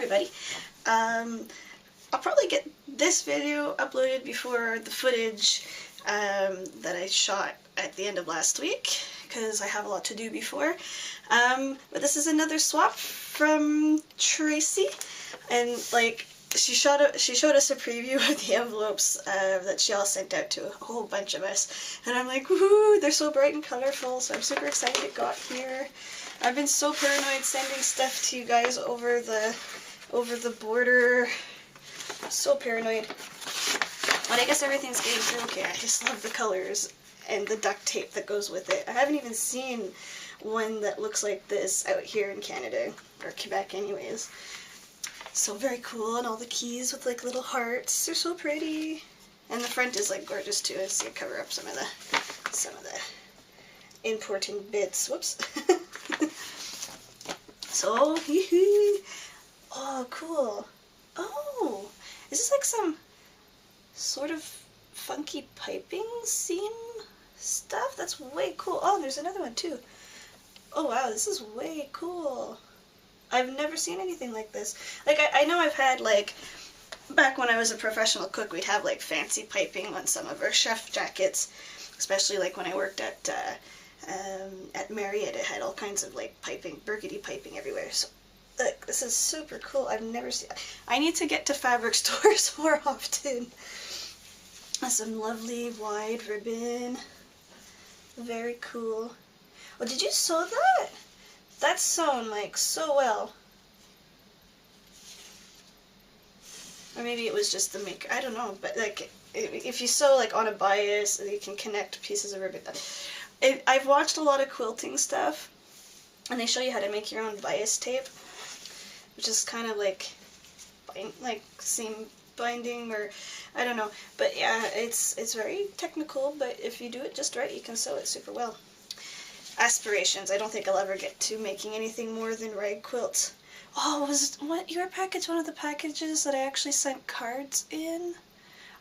everybody. I'll probably get this video uploaded before the footage that I shot at the end of last week, because I have a lot to do before. But this is another swap from Tracie, and like she showed us a preview of the envelopes that she all sent out to a whole bunch of us, and I'm like, woohoo! They're so bright and colorful, so I'm super excited it got here. I've been so paranoid sending stuff to you guys over the border. So paranoid. But I guess everything's getting through okay. I just love the colors and the duct tape that goes with it. I haven't even seen one that looks like this out here in Canada, or Quebec anyways. So very cool, and all the keys with like little hearts. They're so pretty. And the front is like gorgeous too. I see it cover up some of the important bits. Whoops. So, oh, cool. Oh, is this like some sort of funky piping seam stuff? That's way cool. Oh, there's another one too. Oh wow, this is way cool. I've never seen anything like this. Like, I know I've had, like, back when I was a professional cook, we'd have like fancy piping on some of our chef jackets, especially like when I worked at Marriott. It had all kinds of like piping, burgundy piping everywhere. So look, this is super cool. I've never seen. I need to get to fabric stores more often. Some lovely wide ribbon. Very cool. Oh, did you sew that? That's sewn like so well. Or maybe it was just the make. I don't know, but like if you sew like on a bias, you can connect pieces of ribbon. I've watched a lot of quilting stuff, and they show you how to make your own bias tape, which is kind of like seam binding, or I don't know. But yeah, it's very technical, but if you do it just right, you can sew it super well. Aspirations. I don't think I'll ever get to making anything more than rag quilts. Oh, was your package one of the packages that I actually sent cards in?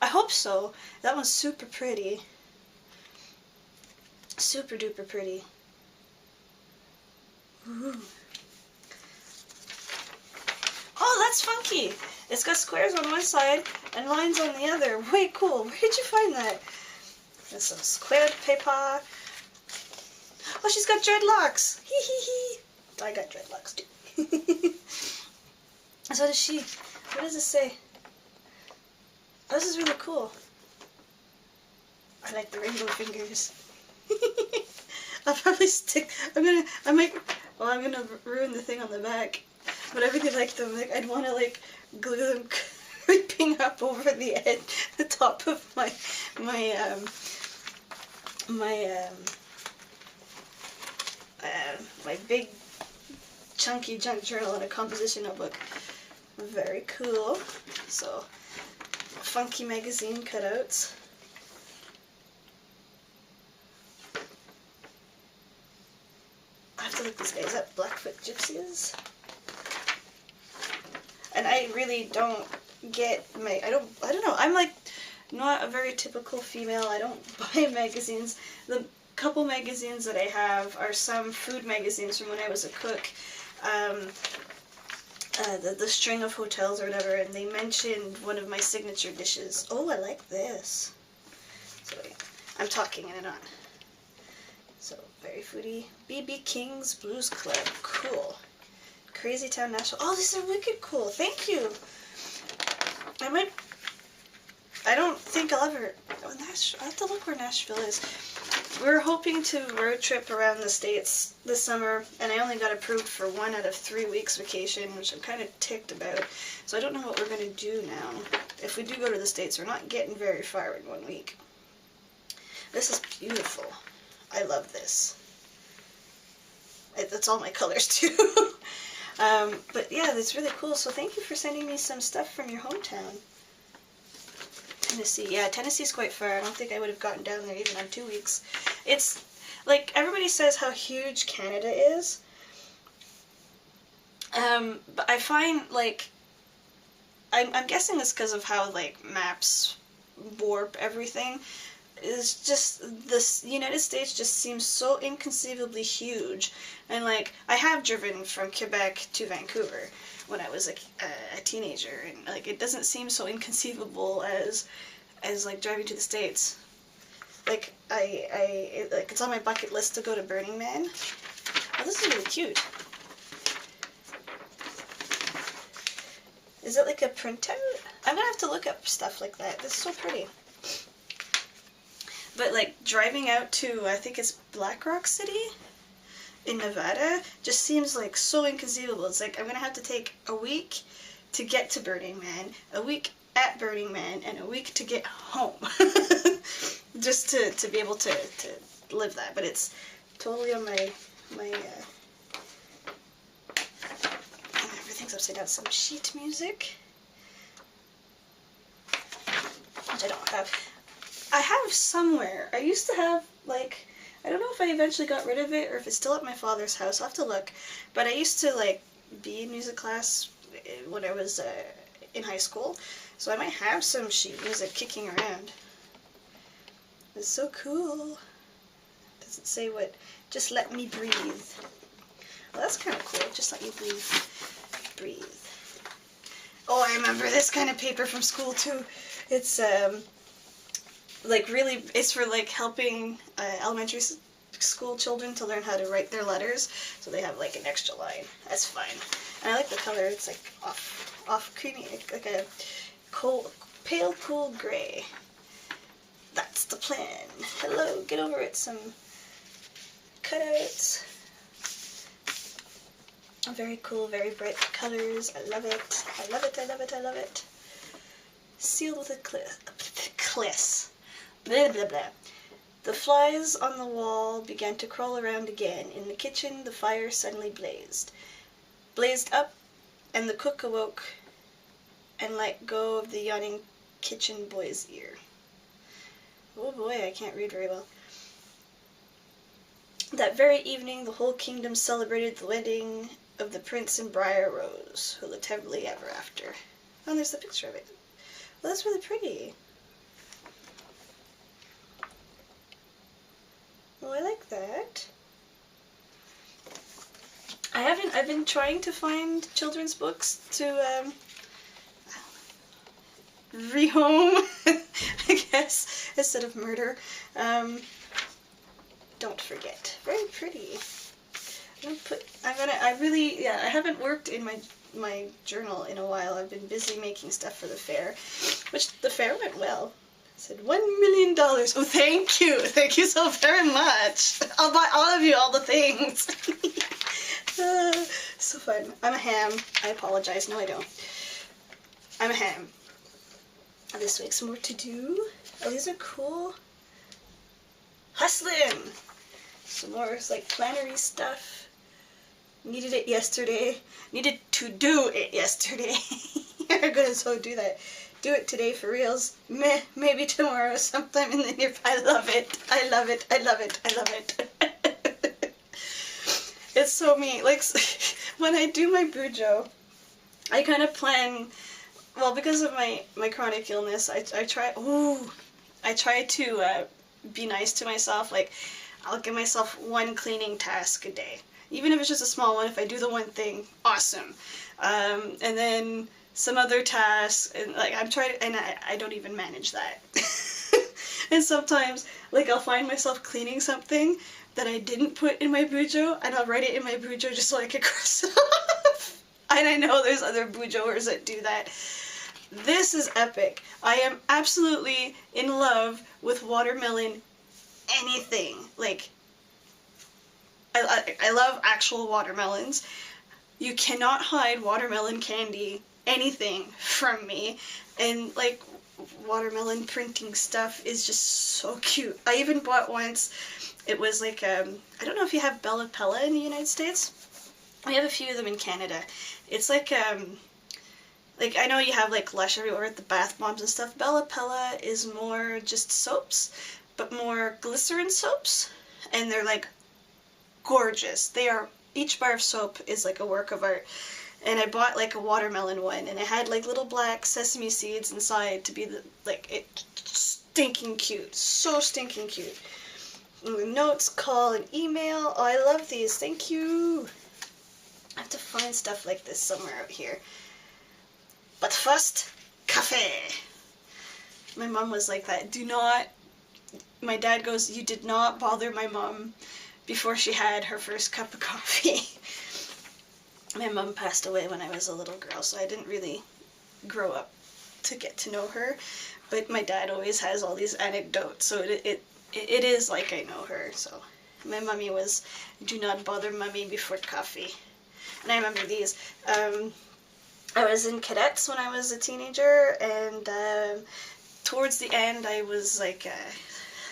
I hope so. That one's super pretty. Super duper pretty. Ooh. Oh, that's funky. It's got squares on one side and lines on the other. Way cool. Where did you find that? There's some squared paper. Oh, she's got dreadlocks. Hee hee hee. I got dreadlocks too. So does she. What does it say? Oh, this is really cool. I like the rainbow fingers. I'll probably I'm gonna ruin the thing on the back. But I really like them. Like, I'd want to like glue them creeping up over the edge, the top of my big chunky junk journal in a composition notebook. Very cool. So, funky magazine cutouts. I have to look these guys up. Blackfoot Gypsies. And I really don't get I don't know. I'm like not a very typical female. I don't buy magazines. The couple magazines that I have are some food magazines from when I was a cook. The string of hotels or whatever, and they mentioned one of my signature dishes. Oh, I like this. So wait, I'm talking in and on. So, very foodie. B.B. King's Blues Club. Cool. Crazy Town Nashville. Oh, these are wicked cool. Thank you. I don't think I'll ever. Oh, I'll have to look where Nashville is. We're hoping to road trip around the States this summer, and I only got approved for 1 out of 3 weeks vacation, which I'm kind of ticked about. So I don't know what we're going to do now. If we do go to the States, we're not getting very far in 1 week. This is beautiful. I love this. That's all my colors too. But yeah, that's really cool. So thank you for sending me some stuff from your hometown. Tennessee. Yeah, Tennessee's quite far. I don't think I would have gotten down there even on 2 weeks. It's like everybody says how huge Canada is. But I find like I'm guessing it's because of how like maps warp everything. is just, this United States just seems so inconceivably huge. And like, I have driven from Quebec to Vancouver when I was a teenager, and like, it doesn't seem so inconceivable as like driving to the States. Like, like, it's on my bucket list to go to Burning Man. Oh, this is really cute. Is it like a printout? I'm gonna have to look up stuff like that. This is so pretty. But like, driving out to, I think it's Black Rock City in Nevada, just seems like so inconceivable. It's like, I'm gonna have to take a week to get to Burning Man, a week at Burning Man, and a week to get home. Just to be able to live that. But it's totally on my everything's upside down. Some sheet music, which I don't have. I have somewhere. I used to have, like, I don't know if I eventually got rid of it or if it's still at my father's house. I'll have to look. But I used to, like, be in music class when I was in high school. So I might have some sheet music kicking around. It's so cool. Does it say what? Just let me breathe. Well, that's kind of cool. Just let me breathe. Breathe. Oh, I remember this kind of paper from school too. It's like, really, it's for like helping elementary school children to learn how to write their letters. So they have like an extra line. That's fine. And I like the color. It's like off creamy, like a pale cool gray. That's the plan. Hello, get over it. Some cutouts. Very cool, very bright colors. I love it. I love it, I love it, I love it. Sealed with a kliss. Blah, blah, blah. The flies on the wall began to crawl around again. In the kitchen, the fire suddenly blazed. Blazed up, and the cook awoke and let go of the yawning kitchen boy's ear. Oh boy, I can't read very well. That very evening, the whole kingdom celebrated the wedding of the prince and Briar Rose, who lived happily ever after. Oh, and there's the picture of it. Well, that's really pretty. Oh, I like that. I've been trying to find children's books to, rehome, I guess, instead of murder. Don't forget. Very pretty. I haven't worked in my journal in a while. I've been busy making stuff for the fair, which the fair went well. I said $1 million. Oh, thank you. Thank you so very much. I'll buy all of you all the things. So fun. I'm a ham. I apologize. No, I don't. I'm a ham. This week, some more to do. Oh, these are cool. Hustling! Some more, like, plannery stuff. Needed it yesterday. Needed to do it yesterday. You're gonna so do that. Do it today for reals. Meh, maybe tomorrow, sometime in the near. I love it. I love it. I love it. I love it. It's so me. Like, when I do my bujo, I kind of plan. Well, because of my chronic illness, I try to be nice to myself. Like, I'll give myself one cleaning task a day. Even if it's just a small one, if I do the one thing, awesome. And then some other tasks, and like, I don't even manage that. And sometimes, like, I'll find myself cleaning something that I didn't put in my bujo, and I'll write it in my bujo just so I can cross it off. And I know there's other bujoers that do that. This is epic. I am absolutely in love with watermelon anything. Like, I love actual watermelons. You cannot hide watermelon candy, anything, from me. And, like, watermelon printing stuff is just so cute. I even bought once, it was like, I don't know if you have Bella Pella in the United States. We have a few of them in Canada. It's like, I know you have, like, Lush everywhere with the bath bombs and stuff. Bella Pella is more just soaps, but more glycerin soaps. And they're, like, gorgeous. Each bar of soap is, like, a work of art. And I bought, like, a watermelon one, and it had, like, little black sesame seeds inside to be the, like, it stinking cute. So stinking cute. Notes, call, and email. Oh, I love these. Thank you. I have to find stuff like this somewhere out here. But first, cafe. My mom was like that. Do not... My dad goes, you did not bother my mom before she had her first cup of coffee. My mom passed away when I was a little girl, so I didn't really grow up to get to know her. But my dad always has all these anecdotes, so it is like I know her. So my mummy was, do not bother mummy before coffee. And I remember these. I was in cadets when I was a teenager, and towards the end I was like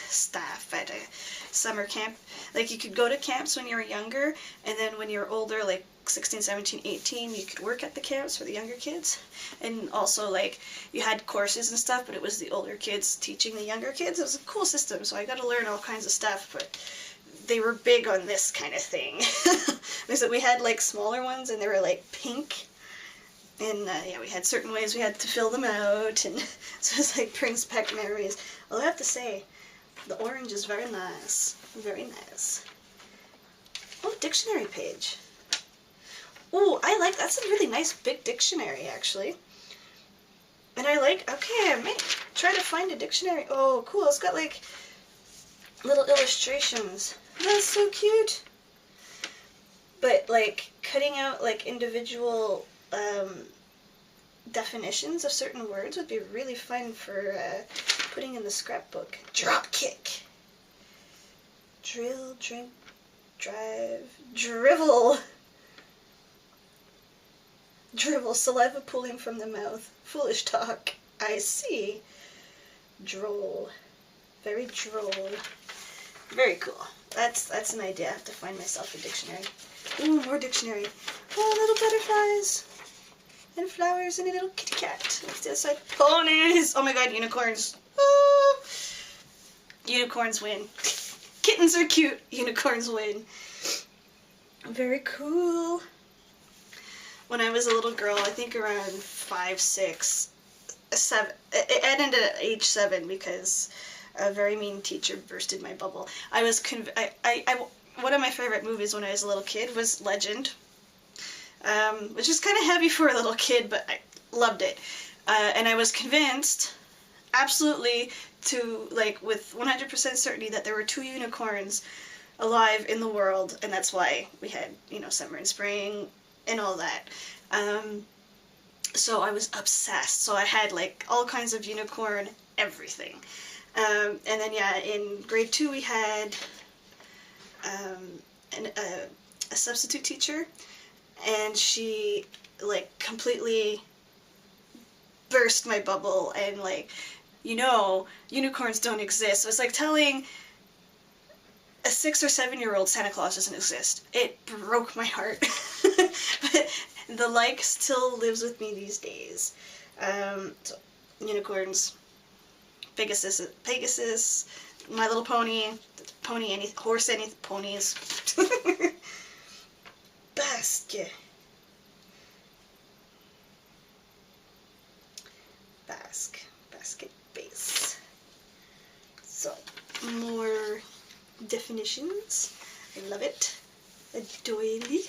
staff at a summer camp. Like, you could go to camps when you were younger, and then when you're older, like 16, 17, 18, you could work at the camps for the younger kids. And also, like, you had courses and stuff, but it was the older kids teaching the younger kids. It was a cool system, so I got to learn all kinds of stuff, but they were big on this kind of thing. Because we had, like, smaller ones, and they were, like, pink. And, yeah, we had certain ways we had to fill them out, and so it's like brings back memories. Although I have to say, the orange is very nice. Very nice. Oh, dictionary page. Oh, I like, that's a really nice big dictionary, actually. And I like, okay, I might try to find a dictionary. Oh, cool, it's got, like, little illustrations. That's so cute. But, like, cutting out, like, individual definitions of certain words would be really fun for putting in the scrapbook. Drop kick. Drill, drink, drive, drivel. Drivel, saliva pooling from the mouth. Foolish talk. I see. Droll. Very droll. Very cool. That's an idea. I have to find myself a dictionary. Ooh, more dictionary. Oh, little butterflies. And flowers and a little kitty cat. Next to the side. Ponies! Oh my god, unicorns. Oh. Unicorns win. Kittens are cute. Unicorns win. Very cool. When I was a little girl, I think around 5, 6, 7, it ended at age 7 because a very mean teacher bursted my bubble. I was one of my favorite movies when I was a little kid was Legend. Which is kind of heavy for a little kid, but I loved it. And I was convinced, absolutely, to, like, with 100% certainty that there were 2 unicorns alive in the world, and that's why we had, you know, summer and spring and all that. So I was obsessed. So I had, like, all kinds of unicorn everything. And then, yeah, in grade 2 we had a substitute teacher, and she, like, completely burst my bubble, and, like, you know, unicorns don't exist. So it's like telling a 6 or 7-year-old Santa Claus doesn't exist. It broke my heart. But the like still lives with me these days. So, unicorns, Pegasus, My Little Pony, horse, ponies. Basket base. So, more definitions. I love it. A doily.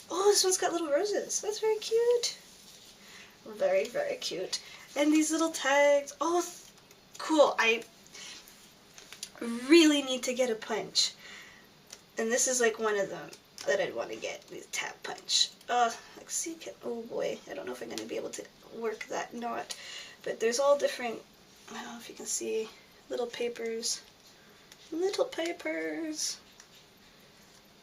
Oh, this one's got little roses. That's very cute. Very, very cute. And these little tags. Oh, cool. I really need to get a punch. And this is like one of them that I'd want to get. The tap punch. Like, see, oh boy. I don't know if I'm going to be able to work that knot. But there's all different, I don't know if you can see, little papers. Little papers.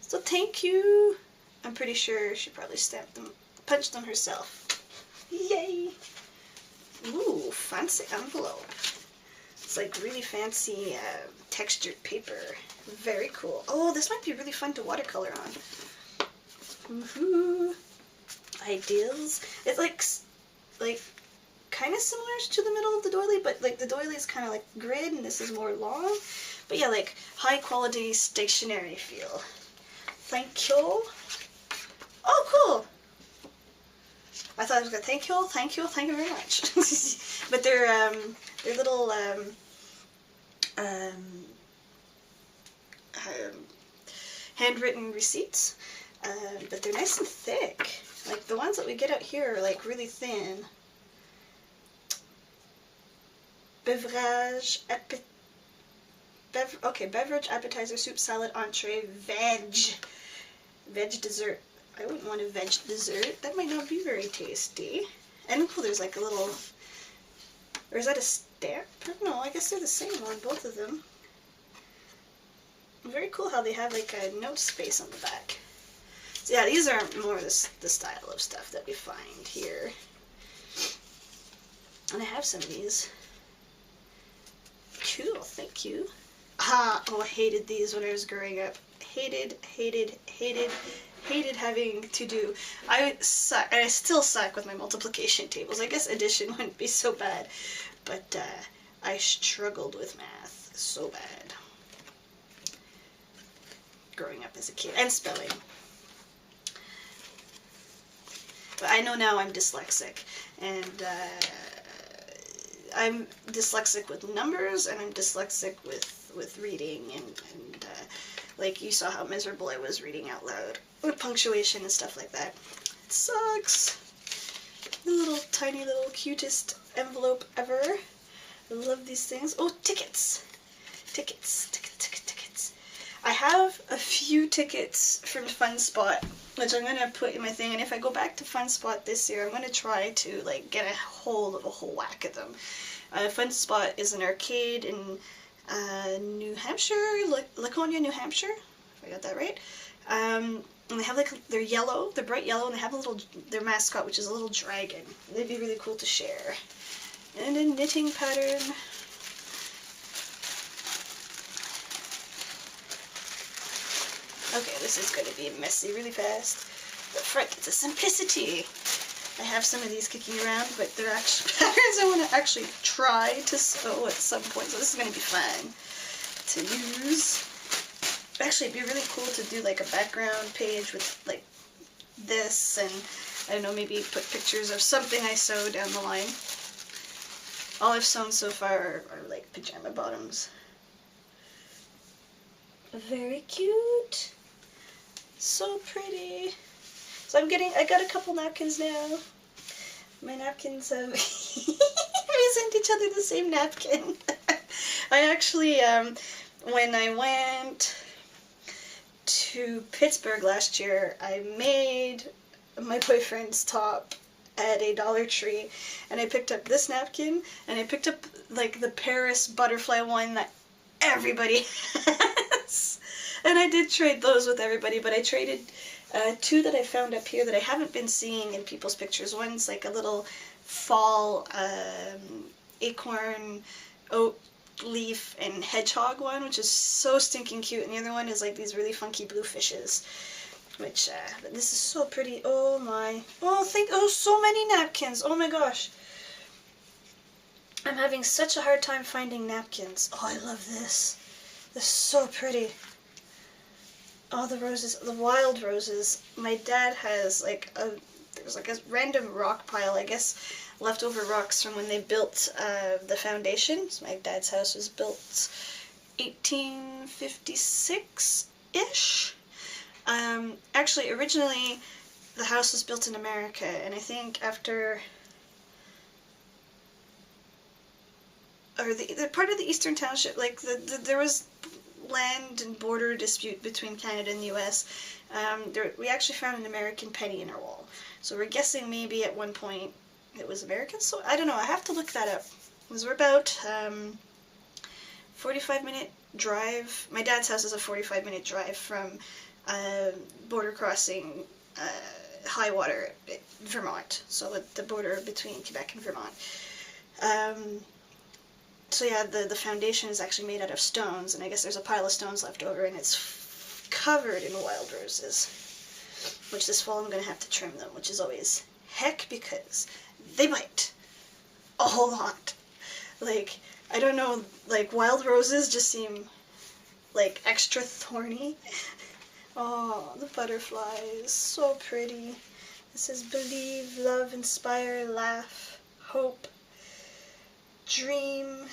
So thank you. I'm pretty sure she probably stamped them, punched them herself. Yay! Ooh, fancy envelope. It's like really fancy textured paper. Very cool. Oh, this might be really fun to watercolor on. Woohoo! Ideals. It's like kind of similar to the middle of the doily, but like the doily is kind of like grid and this is more long. But yeah, like high quality stationery feel. Thank you. Oh, cool. I thought I was gonna thank you very much. But they're little um, handwritten receipts, but they're nice and thick. Like the ones that we get out here are like really thin. Beverage, beverage, appetizer, soup, salad, entree, veg dessert. I wouldn't want a veg dessert. That might not be very tasty. And oh, there's like a little, or is that a stamp? No, I guess they're the same on both of them. Very cool how they have like a note space on the back. So yeah, these are more the style of stuff that we find here. And I have some of these. Cool, thank you. Oh, I hated these when I was growing up. Hated having to do. I suck, and I still suck with my multiplication tables. I guess addition wouldn't be so bad, but I struggled with math so bad growing up as a kid, and spelling. But I know now I'm dyslexic, and I'm dyslexic with numbers, and I'm dyslexic with reading, and like you saw how miserable I was reading out loud with punctuation and stuff like that. It sucks. The little tiny little cutest envelope ever. I love these things. Oh, tickets. Tickets. I have a few tickets from Fun Spot, which I'm gonna put in my thing, and if I go back to Fun Spot this year, I'm gonna try to like get a hold of a whole whack of them. Fun Spot is an arcade in New Hampshire, Laconia, New Hampshire, if I got that right. And they have like, they're yellow, they're bright yellow, and they have a little, their mascot, which is a little dragon. They'd be really cool to share. And a knitting pattern. Okay, this is going to be messy really fast. But front, it's a simplicity. I have some of these kicking around, but they're actually patterns I want to actually try to sew at some point. So this is going to be fun to use. Actually, it'd be really cool to do like a background page with like this, and I don't know, maybe put pictures of something I sew down the line. All I've sewn so far are like pajama bottoms. Very cute. So pretty. So I got a couple napkins now. My napkins have, we sent each other the same napkin. I actually, when I went to Pittsburgh last year, I made my boyfriend's top at a Dollar Tree, and I picked up this napkin, and I picked up like the Paris butterfly one that everybody has. And I did trade those with everybody, but I traded two that I found up here that I haven't been seeing in people's pictures. One's like a little fall acorn, oat leaf, and hedgehog one, which is so stinking cute, and the other one is like these really funky blue fishes, which, this is so pretty. Oh my, oh, so many napkins, oh my gosh. I'm having such a hard time finding napkins. Oh, I love this. This is so pretty. Oh, the roses, the wild roses. My dad has like there's like a random rock pile, I guess, leftover rocks from when they built the foundation. So my dad's house was built 1856-ish. Actually, originally the house was built in America, and I think after, or the part of the Eastern Township, like there was land and border dispute between Canada and the U.S. We actually found an American penny in our wall, so we're guessing maybe at one point it was American. So I don't know. I have to look that up. Because we're about 45-minute drive. My dad's house is a 45-minute drive from border crossing high water, Vermont. So at the border between Quebec and Vermont. So yeah, the foundation is actually made out of stones, and I guess there's a pile of stones left over, and it's covered in wild roses, which this fall I'm going to have to trim them, which is always heck, because they bite a whole lot. Like, I don't know, like wild roses just seem like extra thorny. Oh, the butterflies, so pretty. This says believe, love, inspire, laugh, hope, dream.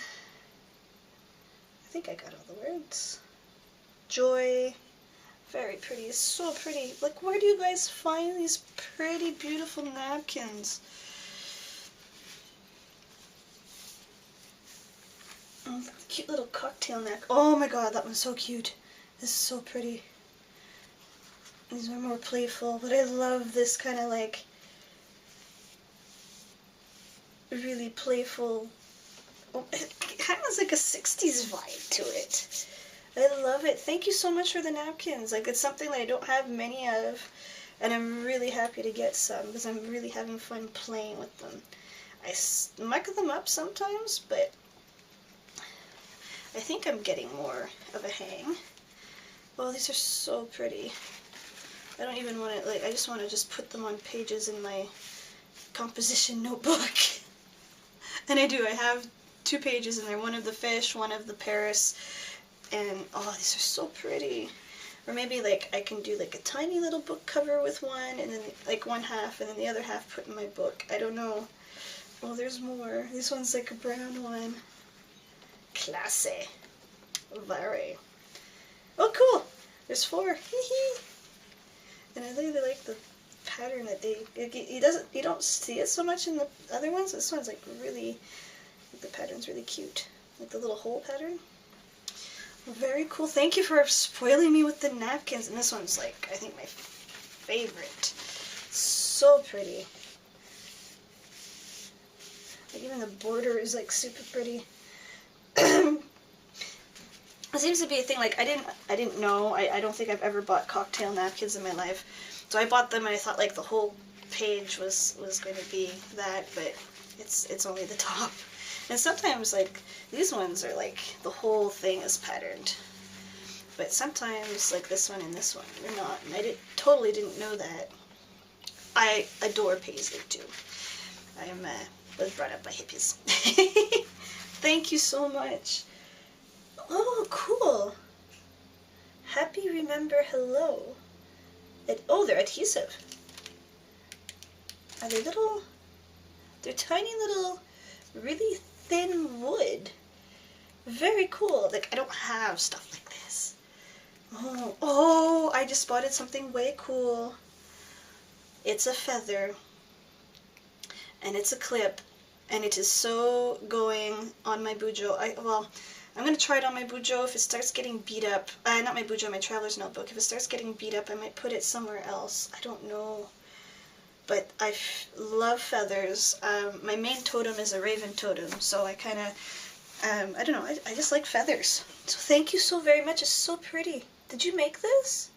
I think I got all the words. Joy. Very pretty. So pretty. Like, where do you guys find these pretty, beautiful napkins? Oh, cute little cocktail neck. Oh my god, that one's so cute. This is so pretty. These are more playful, but I love this kind of like really playful. Oh, it kind of has like a 60s vibe to it. I love it. Thank you so much for the napkins. Like, it's something that I don't have many of, and I'm really happy to get some because I'm really having fun playing with them. I muck them up sometimes, but I think I'm getting more of a hang. Oh, these are so pretty. I don't even want to, like, I just want to just put them on pages in my composition notebook. And I do. I have 2 pages in there. One of the fish, one of the Paris. And, oh, these are so pretty. Or maybe, like, I can do, like, a tiny little book cover with one, and then, like, one half, and then the other half put in my book. I don't know. Oh, there's more. This one's, like, a brown one. Classy. Very. Oh, cool. There's 4. Hee-hee. And I really like the pattern that you don't see it so much in the other ones. This one's, like, really, the pattern's really cute. Like the little hole pattern. Very cool. Thank you for spoiling me with the napkins. And this one's, like, I think my favorite. So pretty. Like, even the border is, like, super pretty. It seems to be a thing, like, I didn't know. I don't think I've ever bought cocktail napkins in my life. So I bought them and I thought, like, the whole page was going to be that, but it's only the top. And sometimes, like, these ones are, like, the whole thing is patterned. But sometimes, like, this one and this one, they're not. And I totally didn't know that. I adore paisley, too. I was brought up by hippies. Thank you so much. Oh, cool. Happy Remember Hello. Oh, they're adhesive. Are they little? They're tiny little, really thin wood. Very cool. Like, I don't have stuff like this. Oh, I just spotted something way cool. It's a feather. And it's a clip. And it is so going on my bujo. Well, I'm going to try it on my bujo. If it starts getting beat up, not my bujo, my traveler's notebook. If it starts getting beat up, I might put it somewhere else. I don't know. But I love feathers. My main totem is a raven totem, so I kind of, I don't know, I just like feathers. So thank you so very much. It's so pretty. Did you make this?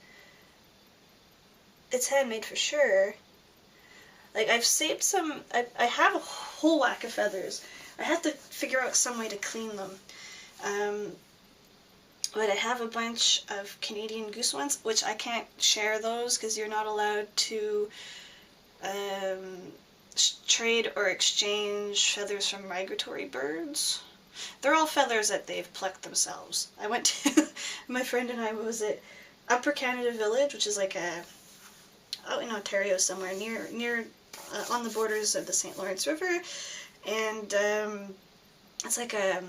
It's handmade for sure. Like, I've saved some, I have a whole whack of feathers. I have to figure out some way to clean them. But I have a bunch of Canadian goose ones, which I can't share those because you're not allowed to trade or exchange feathers from migratory birds. They're all feathers that they've plucked themselves. I went to, my friend and I was at Upper Canada Village, which is like out in Ontario somewhere, near on the borders of the St. Lawrence River, and it's like I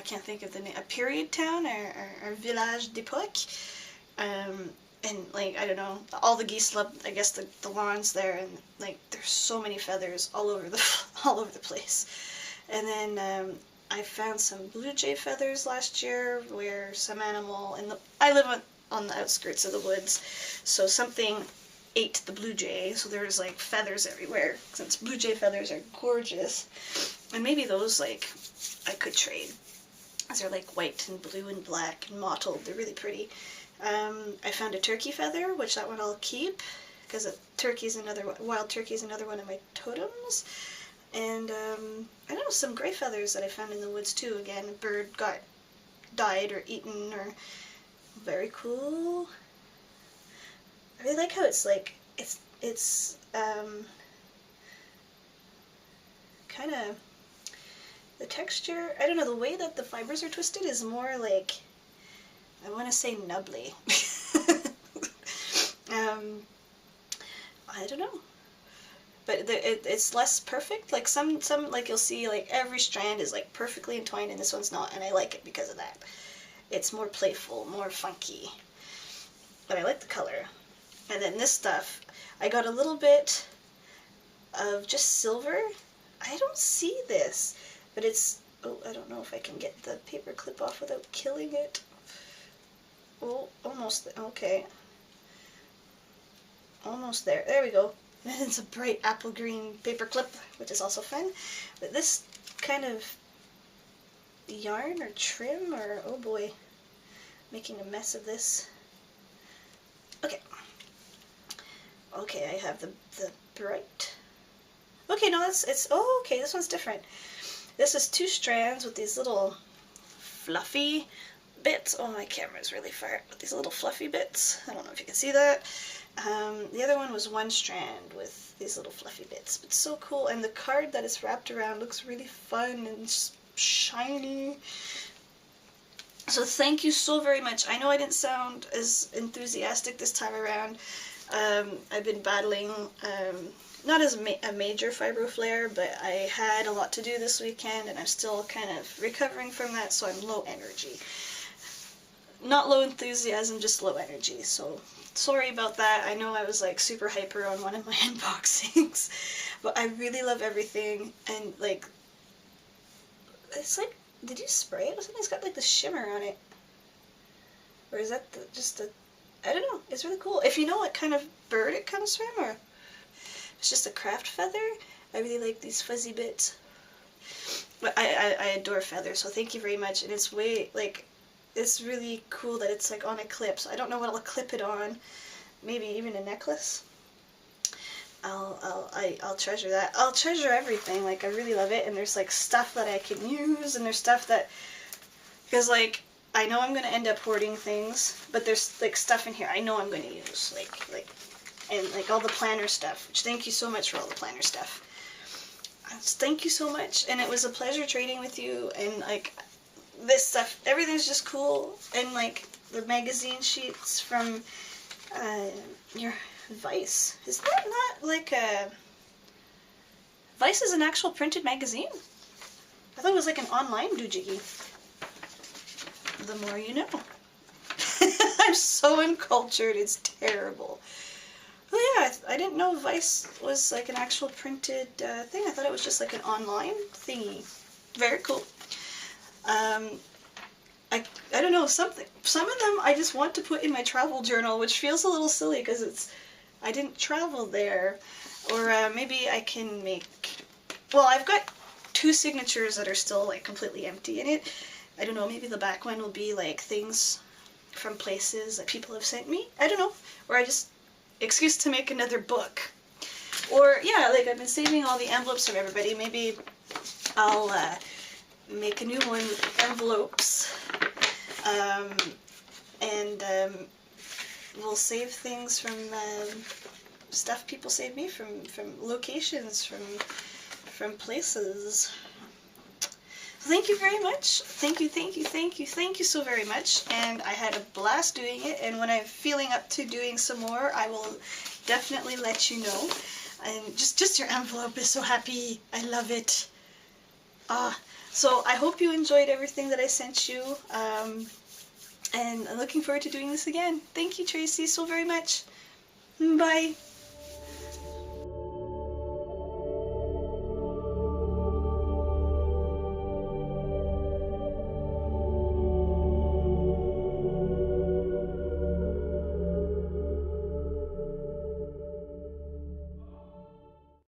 can't think of the name, a period town, or village d'époque, and, like, I don't know, all the geese love, I guess, the lawns there, and, like, there's so many feathers all over the place. And then I found some blue jay feathers last year, where some animal, I live on the outskirts of the woods, so something ate the blue jay, so there's, like, feathers everywhere, since blue jay feathers are gorgeous. And maybe those, like, I could trade, because they're, like, white and blue and black and mottled. They're really pretty. I found a turkey feather, which that one I'll keep, because wild turkey is another one of my totems. And, I don't know, some gray feathers that I found in the woods, too. Again, a bird got died or eaten, or very cool. I really like how it's, like, it's kind of, the texture, I don't know, the way that the fibers are twisted is more like, I want to say nubbly. I don't know. but it's less perfect. Like some like you'll see like every strand is like perfectly entwined and this one's not, and I like it because of that. It's more playful, more funky, but I like the color. And then this stuff, I got a little bit of just silver. I don't see this, but it's, oh, I don't know if I can get the paper clip off without killing it. Oh, almost, okay. Almost there. There we go. And it's a bright apple green paper clip, which is also fun. But this kind of yarn or trim or, oh boy, making a mess of this. Okay. Okay, I have the bright. Okay, no, it's, oh, okay, this one's different. This is 2 strands with these little fluffy bits. Oh, my camera's really far with these little fluffy bits. I don't know if you can see that. The other one was 1 strand with these little fluffy bits. But so cool, and the card that it's wrapped around looks really fun and shiny. So thank you so very much. I know I didn't sound as enthusiastic this time around. I've been battling, not as a major fibro flare, but I had a lot to do this weekend and I'm still kind of recovering from that, so I'm low energy. Not low enthusiasm, just low energy, so sorry about that. I know I was like super hyper on one of my unboxings, but I really love everything, and like, it's like, did you spray it or something? It's got like the shimmer on it. Or is that just a, I don't know, it's really cool. If you know what kind of bird it comes from, or it's just a craft feather, I really like these fuzzy bits. But I adore feathers, so thank you very much. And it's way, like, it's really cool that it's like on a clip, so I don't know what I'll clip it on. Maybe even a necklace. I'll treasure that. I'll treasure everything. Like, I really love it, and there's like stuff that I can use, and there's stuff that, because like, I know I'm gonna end up hoarding things, but there's like stuff in here I know I'm gonna use, and like all the planner stuff, which thank you so much for all the planner stuff. Thank you so much, and it was a pleasure trading with you, and like, this stuff, everything's just cool, and like, the magazine sheets from, your Vice. Is that not like a... Vice is an actual printed magazine? I thought it was like an online doojiggy. The more you know. I'm so uncultured, it's terrible. Oh yeah, I didn't know Vice was like an actual printed thing. I thought it was just like an online thingy. Very cool. I don't know, some of them I just want to put in my travel journal, which feels a little silly because I didn't travel there. Or maybe I can make, well, I've got 2 signatures that are still like completely empty in it. I don't know, maybe the back one will be like things from places that people have sent me. I don't know. Or I just, excuse to make another book. Or yeah, like I've been saving all the envelopes from everybody. Maybe I'll make a new one with envelopes. We'll save things from stuff people save me from locations, from places. Thank you very much. Thank you so very much. And I had a blast doing it, and when I'm feeling up to doing some more, I will definitely let you know. And just your envelope is so happy. I love it. So I hope you enjoyed everything that I sent you. And I'm looking forward to doing this again. Thank you, Tracie, so very much. Bye.